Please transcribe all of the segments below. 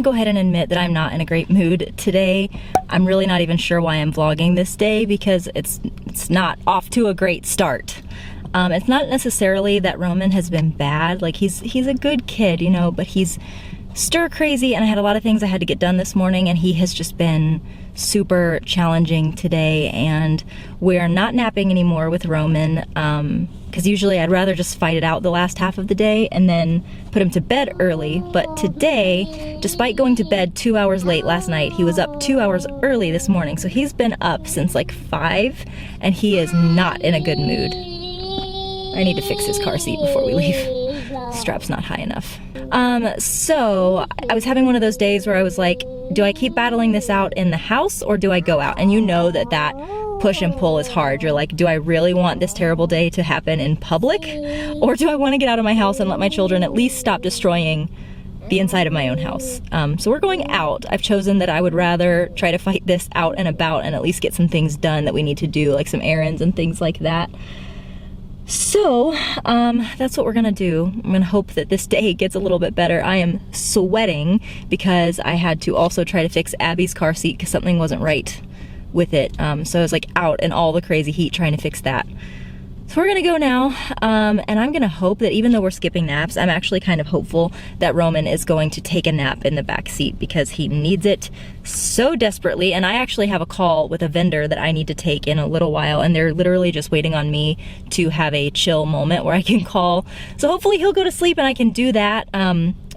gonna go ahead and admit that I'm not in a great mood today. I'm really not even sure why I'm vlogging this day because it's not off to a great start. It's not necessarily that Roman has been bad. Like he's a good kid, you know, but he's stir crazy, and I had a lot of things I had to get done this morning, and he has just been super challenging today. And we're not napping anymore with Roman because usually I'd rather just fight it out the last half of the day and then put him to bed early. But today, despite going to bed 2 hours late last night, he was up 2 hours early this morning. So he's been up since like 5, and he is not in a good mood. I need to fix his car seat before we leave. Strap's not high enough. So I was having one of those days where I was like, do I keep battling this out in the house or do I go out? And you know that push and pull is hard. You're like, do I really want this terrible day to happen in public? Or do I want to get out of my house and let my children at least stop destroying the inside of my own house? So we're going out. I've chosen that I would rather try to fight this out and about and at least get some things done that we need to do, like some errands and things like that. So that's what we're gonna do. I'm gonna hope that this day gets a little bit better. I am sweating because I had to also try to fix Abby's car seat because something wasn't right with it. So I was like out in all the crazy heat trying to fix that. So we're gonna go now, and I'm gonna hope that even though we're skipping naps, I'm actually kind of hopeful that Roman is going to take a nap in the back seat because he needs it so desperately. And I actually have a call with a vendor that I need to take in a little while, and they're literally just waiting on me to have a chill moment where I can call. So hopefully he'll go to sleep and I can do that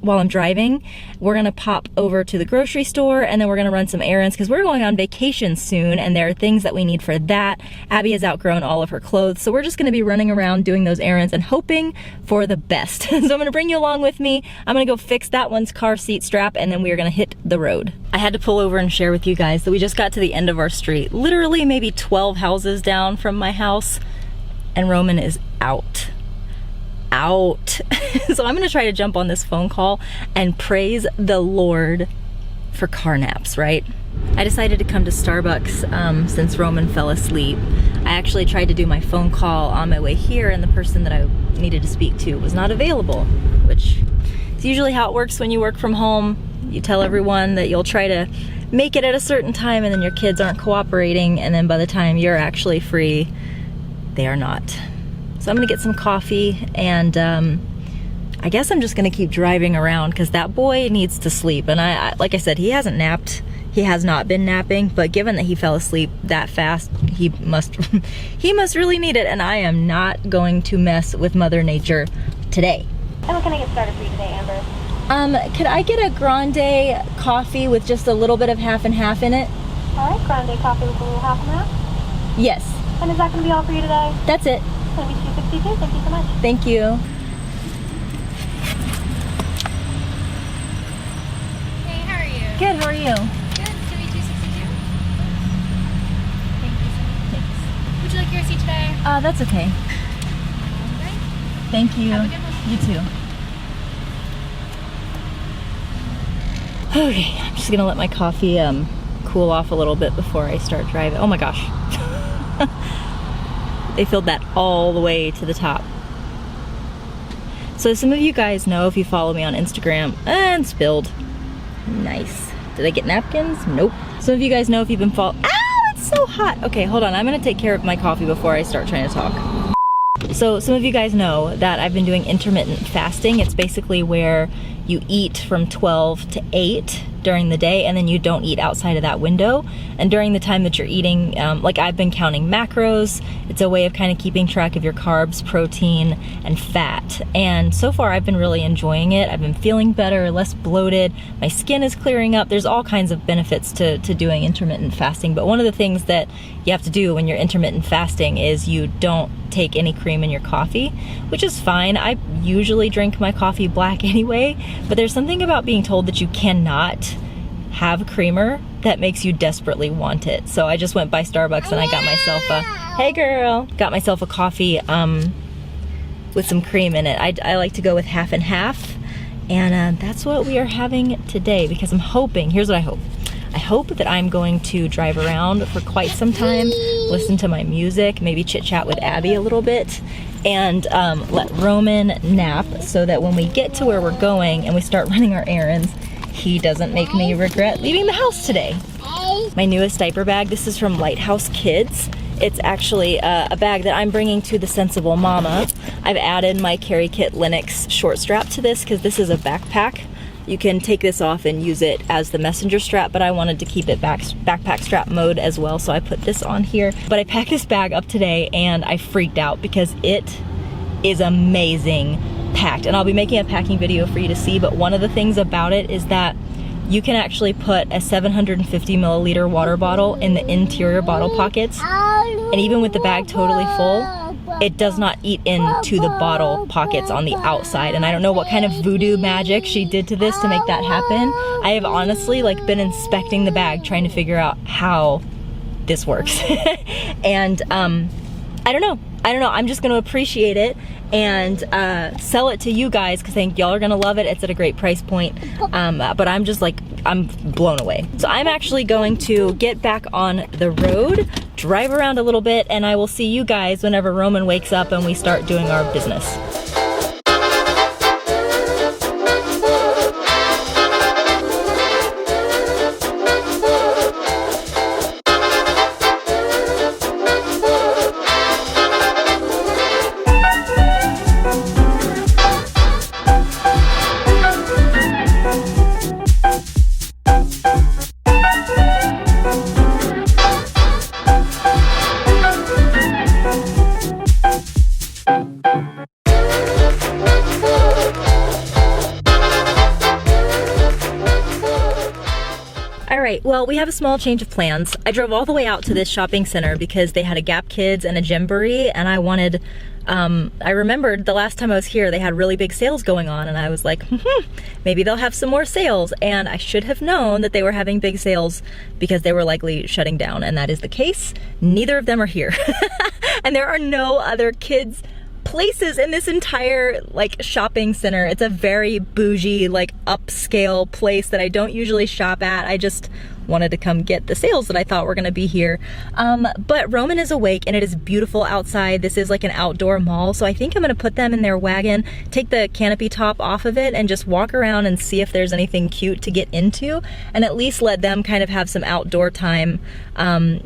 while I'm driving. We're gonna pop over to the grocery store and then we're gonna run some errands because we're going on vacation soon and there are things that we need for that. Abby has outgrown all of her clothes, so we're just gonna be running around doing those errands and hoping for the best. So I'm gonna bring you along with me. I'm gonna go fix that one's car seat strap and then we are gonna hit the road. I had to pull over and share with you guys that we just got to the end of our street, literally maybe 12 houses down from my house, and Roman is out. So I'm gonna try to jump on this phone call and praise the Lord for car naps, right? I decided to come to Starbucks since Roman fell asleep. I actually tried to do my phone call on my way here and the person that I needed to speak to was not available, which is usually how it works when you work from home. You tell everyone that you'll try to make it at a certain time and then your kids aren't cooperating, and then by the time you're actually free, they are not. So I'm gonna get some coffee and I guess I'm just gonna keep driving around because that boy needs to sleep. And I like I said, he hasn't napped. He has not been napping, but given that he fell asleep that fast, he must really need it. And I am not going to mess with Mother Nature today. And what can I get started for you today, Amber? Could I get a grande coffee with just a little bit of half and half in it? All right, grande coffee with a little half and half. Yes. And is that gonna be all for you today? That's it. It's gonna be $2.62. Thank you so much. Thank you. Hey, how are you? Good, how are you? Good. It's gonna be $2.62. Thank you. Thanks. Would you like your receipt today? That's okay. Okay. Thank you. Have a good one. You too. Okay, I'm just gonna let my coffee cool off a little bit before I start driving. Oh my gosh. They filled that all the way to the top. So some of you guys know, if you follow me on Instagram, and spilled. Nice. Did I get napkins? Nope. Some of you guys know if you've been following. Ow, it's so hot. Okay, hold on. I'm gonna take care of my coffee before I start trying to talk. So some of you guys know that I've been doing intermittent fasting. It's basically where you eat from 12 to 8 during the day and then you don't eat outside of that window. And during the time that you're eating, like I've been counting macros. It's a way of kind of keeping track of your carbs, protein, and fat. And so far I've been really enjoying it. I've been feeling better, less bloated. My skin is clearing up. There's all kinds of benefits to doing intermittent fasting. But one of the things that you have to do when you're intermittent fasting is you don't take any cream in your coffee, which is fine. I usually drink my coffee black anyway, but there's something about being told that you cannot have creamer that makes you desperately want it. So I just went by Starbucks and I got myself a, hey girl, got myself a coffee with some cream in it. I like to go with half and half, and that's what we are having today because I'm hoping, here's what I hope. I hope that I'm going to drive around for quite some time, listen to my music, maybe chit chat with Abby a little bit, and let Roman nap so that when we get to where we're going and we start running our errands, he doesn't make me regret leaving the house today. My newest diaper bag, this is from Lighthouse Kids. It's actually a bag that I'm bringing to the Sensible Mama. I've added my Carry Kit Linux short strap to this because this is a backpack. You can take this off and use it as the messenger strap, but I wanted to keep it backpack strap mode as well, so I put this on here. But I packed this bag up today and I freaked out because it is amazing packed. And I'll be making a packing video for you to see, but one of the things about it is that you can actually put a 750 milliliter water bottle in the interior bottle pockets, and even with the bag totally full, it does not eat into the bottle pockets on the outside. And I don't know what kind of voodoo magic she did to this to make that happen. I have honestly been inspecting the bag trying to figure out how this works. And I don't know. I'm just gonna appreciate it and sell it to you guys because I think y'all are gonna love it. It's at a great price point. But I'm just I'm blown away. So I'm actually going to get back on the road, drive around a little bit, and I will see you guys whenever Roman wakes up and we start doing our business. Alright, well, we have a small change of plans. I drove all the way out to this shopping center because they had a Gap Kids and a Gymboree, and I wanted, I remembered the last time I was here they had really big sales going on, and I was like, maybe they'll have some more sales. And I should have known that they were having big sales because they were likely shutting down, and that is the case. Neither of them are here. And there are no other kids places in this entire shopping center. It's a very bougie, upscale place that I don't usually shop at. I just wanted to come get the sales that I thought were gonna be here. But Roman is awake and it is beautiful outside. This is like an outdoor mall, so I think I'm gonna put them in their wagon, take the canopy top off of it, and just walk around and see if there's anything cute to get into, and at least let them kind of have some outdoor time,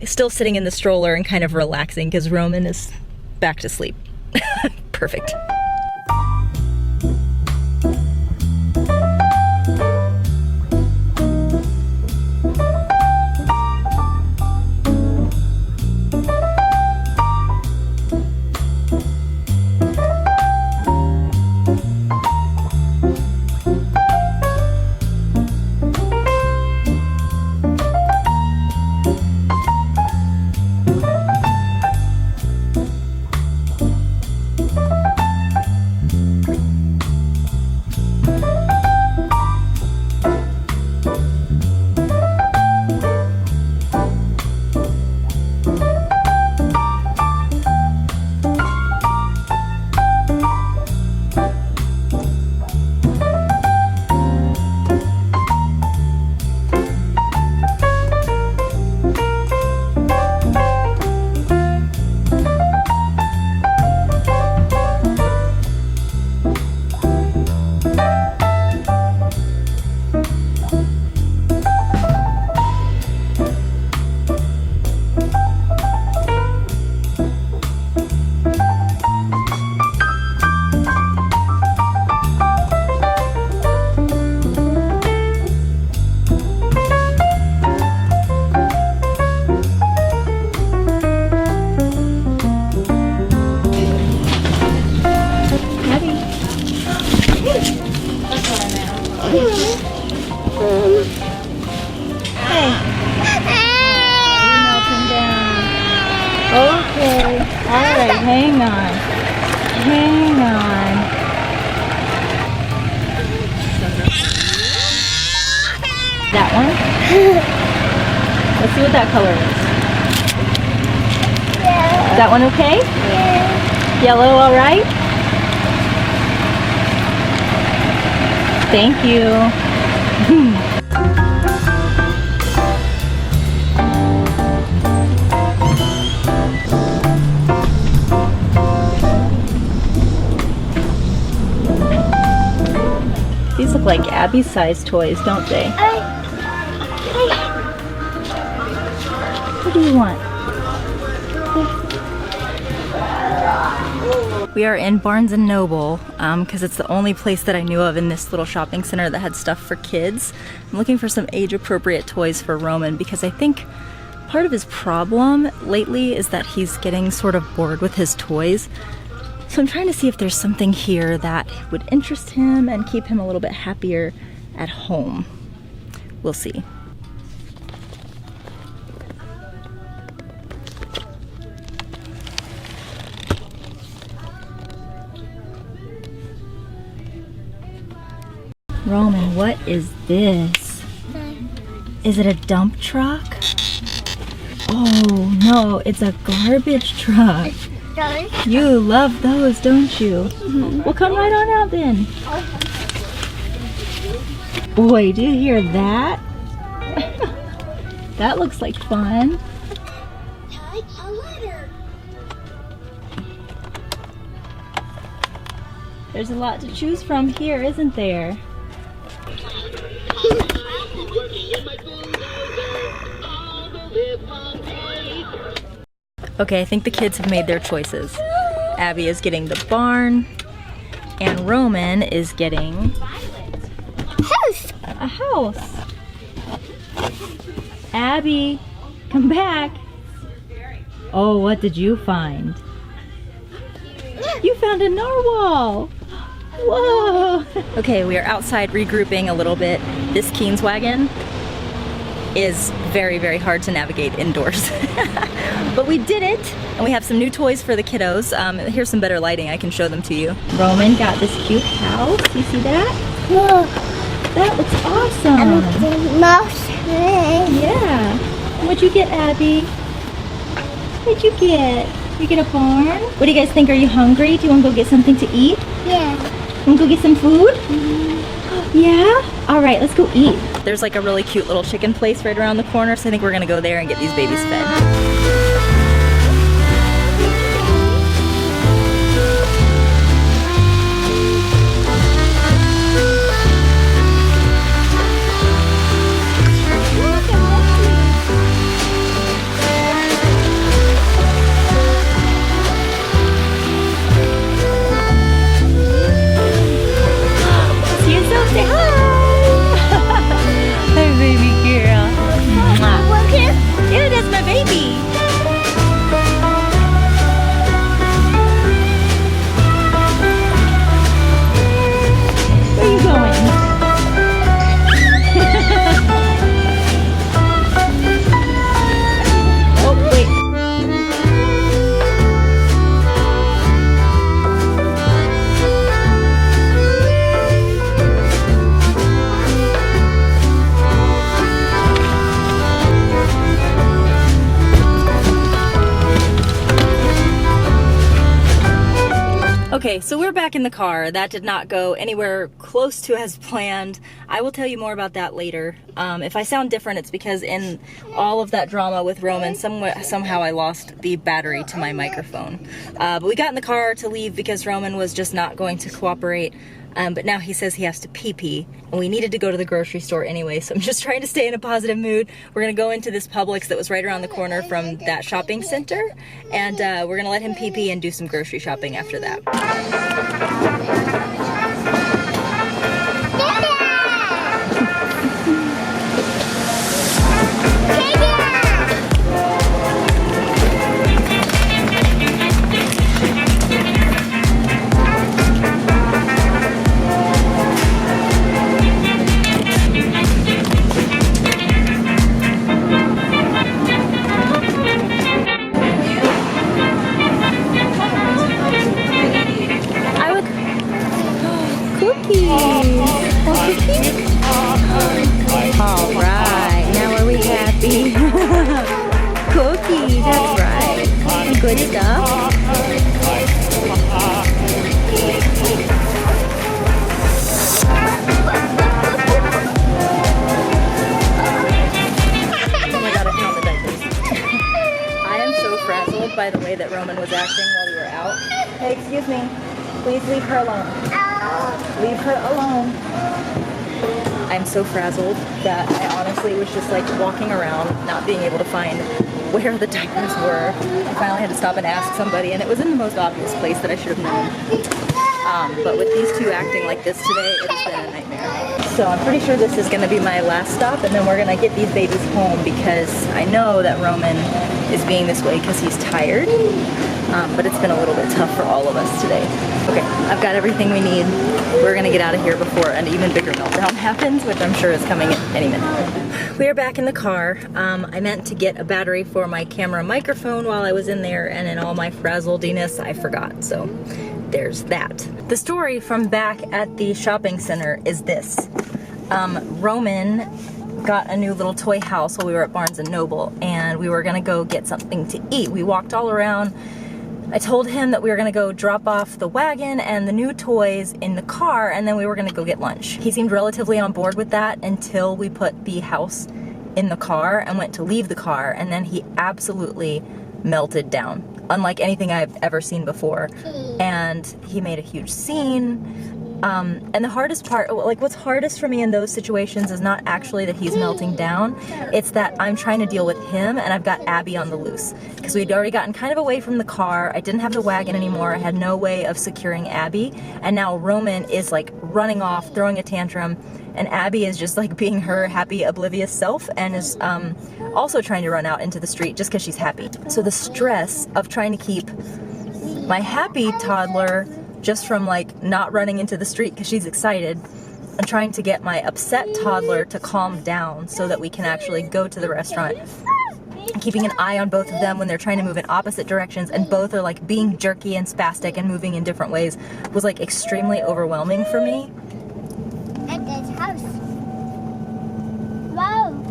still sitting in the stroller and kind of relaxing because Roman is back to sleep. Perfect. Okay, alright, hang on. Hang on. That one? Let's see what that color is. Yeah. Is that one okay? Yeah. Yellow, alright? Thank you. These look like Abby's size toys, don't they? What do you want? We are in Barnes & Noble because it's the only place that I knew of in this little shopping center that had stuff for kids. I'm looking for some age-appropriate toys for Roman because I think part of his problem lately is that he's getting sort of bored with his toys. So I'm trying to see if there's something here that would interest him and keep him a little bit happier at home. We'll see. Roman, what is this? Is it a dump truck? Oh no, it's a garbage truck. You love those, don't you? Well, come right on out then. Boy, do you hear that? That looks like fun. There's a lot to choose from here, isn't there? Okay, I think the kids have made their choices. Abby is getting the barn, and Roman is getting a house. Abby, come back. Oh, what did you find? You found a narwhal. Whoa. Okay, we are outside regrouping a little bit. This Keen's wagon is very, very hard to navigate indoors. But we did it, and we have some new toys for the kiddos. Here's some better lighting. I can show them to you. Roman got this cute house. You see that? Whoa. That looks awesome. Yeah. What'd you get, Abby? What'd you get? You get a barn? What do you guys think? Are you hungry? Do you want to go get something to eat? Yeah. Want to go get some food? Mm-hmm. Yeah? All right, let's go eat. There's like a really cute little chicken place right around the corner, so I think we're gonna go there and get these babies fed. Okay, so we're back in the car. That did not go anywhere close to as planned. I will tell you more about that later. If I sound different, it's because in all of that drama with Roman, somehow I lost the battery to my microphone. But we got in the car to leave because Roman was just not going to cooperate. But now he says he has to pee-pee, and we needed to go to the grocery store anyway, so I'm just trying to stay in a positive mood. We're gonna go into this Publix that was right around the corner from that shopping center, and we're gonna let him pee-pee and do some grocery shopping after that. Alright, now are we happy? Cookies, that's right. Good stuff. Oh my god, I found the diapers. I am so frazzled by the way that Roman was acting while we were out. Hey, excuse me. Please leave her alone. Leave her alone. I'm so frazzled that I honestly was just like walking around, not being able to find where the diapers were. I finally had to stop and ask somebody, and it was in the most obvious place that I should have known. But with these two acting like this today, it has been a nightmare. So I'm pretty sure this is going to be my last stop, and then we're going to get these babies home because I know that Roman is being this way because he's tired. But it's been a little bit tough for all of us today. Okay, I've got everything we need. We're gonna get out of here before an even bigger meltdown happens, which I'm sure is coming in any minute. We are back in the car. I meant to get a battery for my camera microphone while I was in there, and in all my frazzlediness, I forgot. So there's that. The story from back at the shopping center is this. Roman got a new little toy house while we were at Barnes & Noble, and we were gonna go get something to eat. We walked all around. I told him that we were gonna go drop off the wagon and the new toys in the car, and then we were gonna go get lunch. He seemed relatively on board with that until we put the house in the car and went to leave the car, and then he absolutely melted down, unlike anything I've ever seen before. And he made a huge scene. And the hardest part, like what's hardest for me in those situations is not actually that he's melting down, it's that I'm trying to deal with him and I've got Abby on the loose. Because we'd already gotten kind of away from the car, I didn't have the wagon anymore, I had no way of securing Abby, and now Roman is like running off, throwing a tantrum, and Abby is just like being her happy, oblivious self, and is also trying to run out into the street just because she's happy. So the stress of trying to keep my happy toddler just from like not running into the street because she's excited, and trying to get my upset toddler to calm down so that we can actually go to the restaurant, and keeping an eye on both of them when they're trying to move in opposite directions and both are like being jerky and spastic and moving in different ways was like extremely overwhelming for me. At this house. Wow.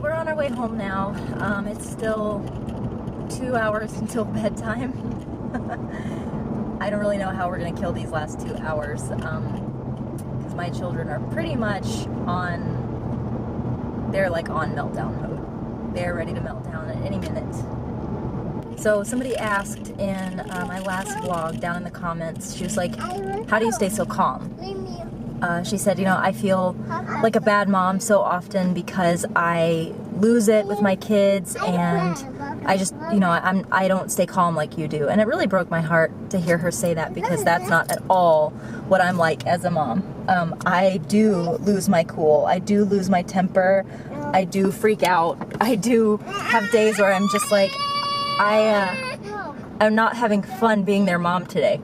We're on our way home now. It's still 2 hours until bedtime. I don't really know how we're gonna kill these last 2 hours because my children are pretty much they're like on meltdown mode. They're ready to melt down at any minute. So somebody asked in my last vlog down in the comments, she was like, how do you stay so calm? She said, you know, I feel like a bad mom so often because I lose it with my kids, and I just, you know, I don't stay calm like you do. And it really broke my heart to hear her say that, because that's not at all what I'm like as a mom. I do lose my cool. I do lose my temper. I do freak out. I do have days where I'm just like, I'm not having fun being their mom today.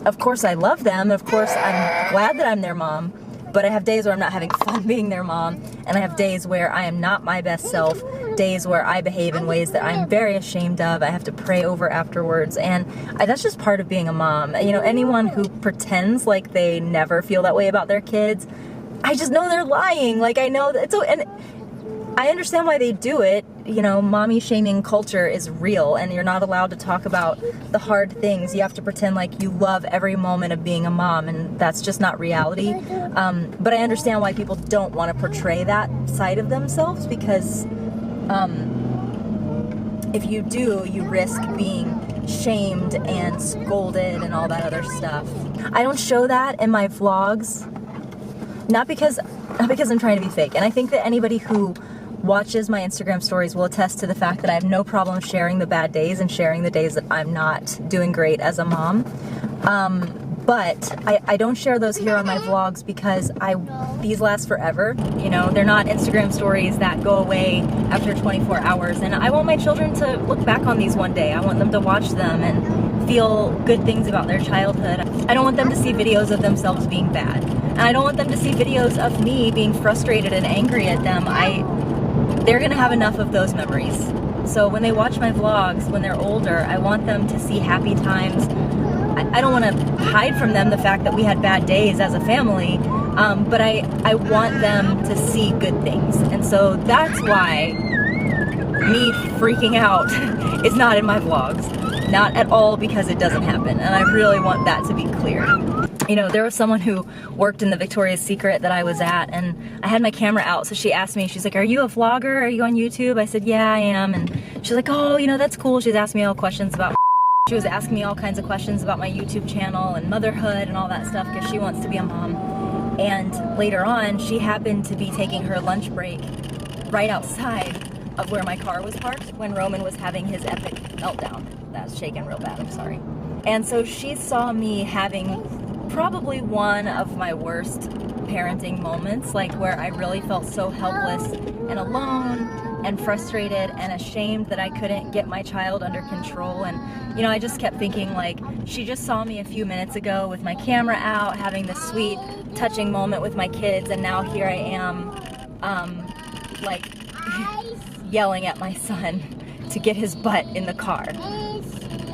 Of course I love them, of course I'm glad that I'm their mom, but I have days where I'm not having fun being their mom, and I have days where I am not my best self, days where I behave in ways that I'm very ashamed of, I have to pray over afterwards, and that's just part of being a mom. You know, anyone who pretends like they never feel that way about their kids, I just know they're lying. Like, I know that, and I understand why they do it. You know, mommy shaming culture is real, and you're not allowed to talk about the hard things. You have to pretend like you love every moment of being a mom, and that's just not reality. But I understand why people don't want to portray that side of themselves, because if you do, you risk being shamed and scolded and all that other stuff. I don't show that in my vlogs, not because I'm trying to be fake, and I think that anybody who watches my Instagram stories will attest to the fact that I have no problem sharing the bad days and sharing the days that I'm not doing great as a mom. But I don't share those here on my vlogs because these last forever. You know, they're not Instagram stories that go away after 24 hours. And I want my children to look back on these one day. I want them to watch them and feel good things about their childhood. I don't want them to see videos of themselves being bad. And I don't want them to see videos of me being frustrated and angry at them. They're gonna have enough of those memories. So when they watch my vlogs when they're older, I want them to see happy times. I don't want to hide from them the fact that we had bad days as a family, but I want them to see good things. And so that's why me freaking out is not in my vlogs. Not at all because it doesn't happen, and I really want that to be clear. You know, there was someone who worked in the Victoria's Secret that I was at, and I had my camera out, so she asked me, she's like, are you a vlogger? Are you on YouTube? I said, yeah, I am. And she's like, oh, you know, that's cool. She's asked me all questions about She was asking me all kinds of questions about my YouTube channel and motherhood and all that stuff because she wants to be a mom. And later on, she happened to be taking her lunch break right outside of where my car was parked when Roman was having his epic meltdown. That was shaking real bad, I'm sorry. And so she saw me having probably one of my worst parenting moments, like where I really felt so helpless and alone and frustrated and ashamed that I couldn't get my child under control. And you know, I just kept thinking, like, she just saw me a few minutes ago with my camera out having this sweet touching moment with my kids, and now here I am like yelling at my son to get his butt in the car.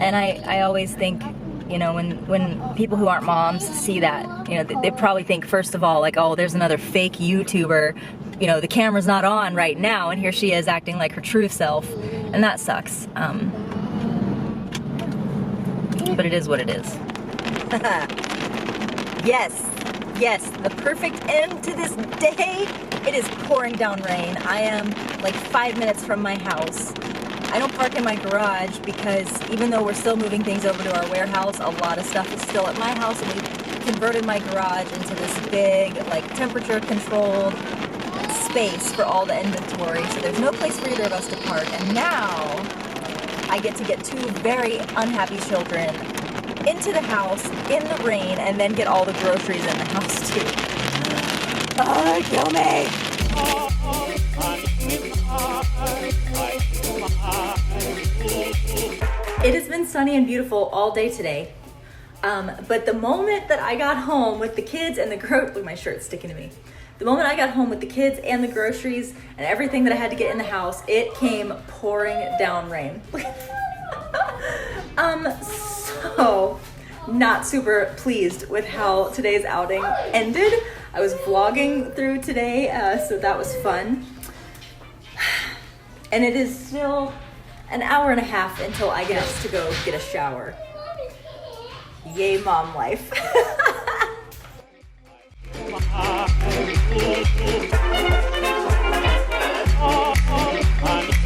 And I always think, you know, when people who aren't moms see that, you know, they probably think, first of all, like, oh, there's another fake YouTuber, you know, the camera's not on right now, and here she is acting like her true self, and that sucks. But it is what it is. Yes, the perfect end to this day. It is pouring down rain. I am like 5 minutes from my house. I don't park in my garage because even though we're still moving things over to our warehouse, a lot of stuff is still at my house, and we converted my garage into this big, like, temperature controlled space for all the inventory. So there's no place for either of us to park. And now I get to get two very unhappy children into the house in the rain and then get all the groceries in the house too. Oh, kill me! It has been sunny and beautiful all day today, but the moment that I got home with the kids and the look, my shirt's sticking to me. The moment I got home with the kids and the groceries and everything that I had to get in the house, it came pouring down rain. So not super pleased with how today's outing ended. I was vlogging through today, so that was fun. And it is still an hour and a half until I get to go get a shower. Yay, mom life.